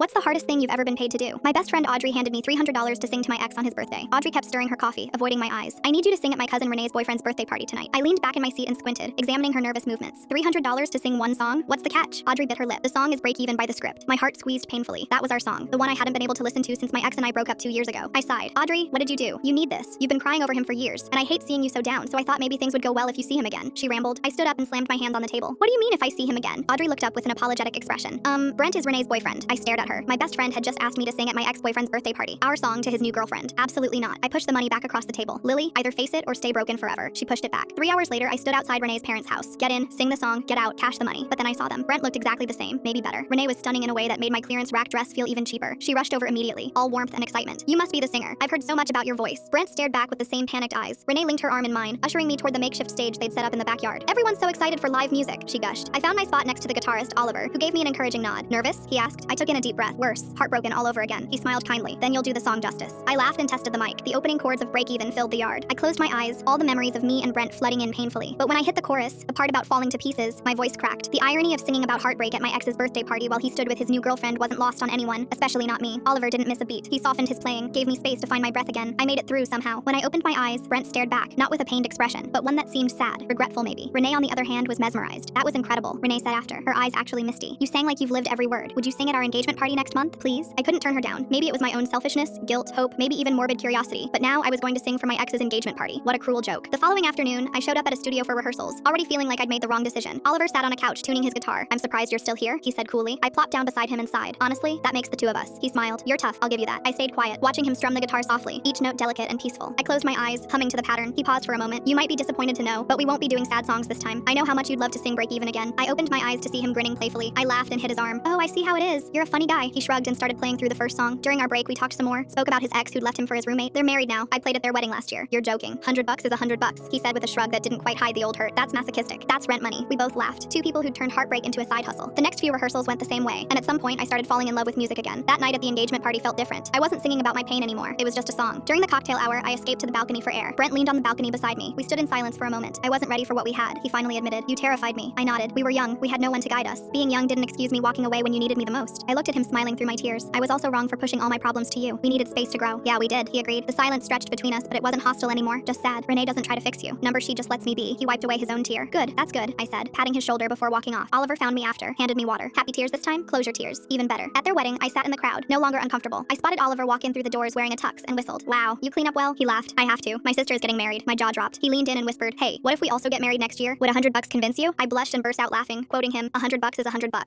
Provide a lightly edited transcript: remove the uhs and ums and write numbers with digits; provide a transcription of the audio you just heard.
What's the hardest thing you've ever been paid to do? My best friend Audrey handed me $300 to sing to my ex on his birthday. Audrey kept stirring her coffee, avoiding my eyes. I need you to sing at my cousin Renee's boyfriend's birthday party tonight. I leaned back in my seat and squinted, examining her nervous movements. $300 to sing one song? What's the catch? Audrey bit her lip. The song is Break Even by The Script. My heart squeezed painfully. That was our song, the one I hadn't been able to listen to since my ex and I broke up 2 years ago. I sighed. Audrey, what did you do? You need this. You've been crying over him for years, and I hate seeing you so down, so I thought maybe things would go well if you see him again. She rambled. I stood up and slammed my hands on the table. What do you mean if I see him again? Audrey looked up with an apologetic expression. Brent is Renee's boyfriend. I stared at her. My best friend had just asked me to sing at my ex-boyfriend's birthday party. Our song to his new girlfriend. Absolutely not. I pushed the money back across the table. Lily, either face it or stay broken forever. She pushed it back. 3 hours later, I stood outside Renee's parents' house. Get in, sing the song, get out, cash the money. But then I saw them. Brent looked exactly the same, maybe better. Renee was stunning in a way that made my clearance rack dress feel even cheaper. She rushed over immediately, all warmth and excitement. You must be the singer. I've heard so much about your voice. Brent stared back with the same panicked eyes. Renee linked her arm in mine, ushering me toward the makeshift stage they'd set up in the backyard. Everyone's so excited for live music, she gushed. I found my spot next to the guitarist, Oliver, who gave me an encouraging nod. Nervous? He asked. I took in a deep breath. Worse, heartbroken all over again. He smiled kindly. Then you'll do the song justice. I laughed and tested the mic. The opening chords of Break Even filled the yard. I closed my eyes, all the memories of me and Brent flooding in painfully. But when I hit the chorus, the part about falling to pieces, my voice cracked. The irony of singing about heartbreak at my ex's birthday party while he stood with his new girlfriend wasn't lost on anyone, especially not me. Oliver didn't miss a beat. He softened his playing, gave me space to find my breath again. I made it through somehow. When I opened my eyes, Brent stared back, not with a pained expression, but one that seemed sad, regretful maybe. Renee, on the other hand, was mesmerized. That was incredible, Renee said after, her eyes actually misty. You sang like you've lived every word. Would you sing at our engagement party next month, please? I couldn't turn her down. Maybe it was my own selfishness, guilt, hope, maybe even morbid curiosity. But now I was going to sing for my ex's engagement party. What a cruel joke. The following afternoon, I showed up at a studio for rehearsals, already feeling like I'd made the wrong decision. Oliver sat on a couch tuning his guitar. I'm surprised you're still here, he said coolly. I plopped down beside him and sighed. Honestly, that makes the two of us. He smiled. You're tough, I'll give you that. I stayed quiet, watching him strum the guitar softly, each note delicate and peaceful. I closed my eyes, humming to the pattern. He paused for a moment. You might be disappointed to know, but we won't be doing sad songs this time. I know how much you'd love to sing Break Even again. I opened my eyes to see him grinning playfully. I laughed and hit his arm. Oh, I see how it is. You're a funny guy. He shrugged and started playing through the first song. During our break, we talked some more, spoke about his ex who'd left him for his roommate. They're married now. I played at their wedding last year. You're joking. $100 is $100, he said with a shrug that didn't quite hide the old hurt. That's masochistic. That's rent money. We both laughed. Two people who'd turned heartbreak into a side hustle. The next few rehearsals went the same way, and at some point I started falling in love with music again. That night at the engagement party felt different. I wasn't singing about my pain anymore. It was just a song. During the cocktail hour, I escaped to the balcony for air. Brent leaned on the balcony beside me. We stood in silence for a moment. I wasn't ready for what we had, he finally admitted. You terrified me. I nodded. We were young. We had no one to guide us. Being young didn't excuse me walking away when you needed me the most. I looked at him smiling through my tears. I was also wrong for pushing all my problems to you. We needed space to grow. Yeah, we did, he agreed. The silence stretched between us, but it wasn't hostile anymore, just sad. Renee doesn't try to fix you. She just lets me be. He wiped away his own tear. Good, that's good, I said, patting his shoulder before walking off. Oliver found me after, handed me water. Happy tears this time? Close your tears. Even better. At their wedding, I sat in the crowd, no longer uncomfortable. I spotted Oliver walk in through the doors wearing a tux and whistled. Wow, you clean up well? He laughed. I have to. My sister is getting married. My jaw dropped. He leaned in and whispered, hey, what if we also get married next year? Would $100 convince you? I blushed and burst out laughing, quoting him, $100 is $100.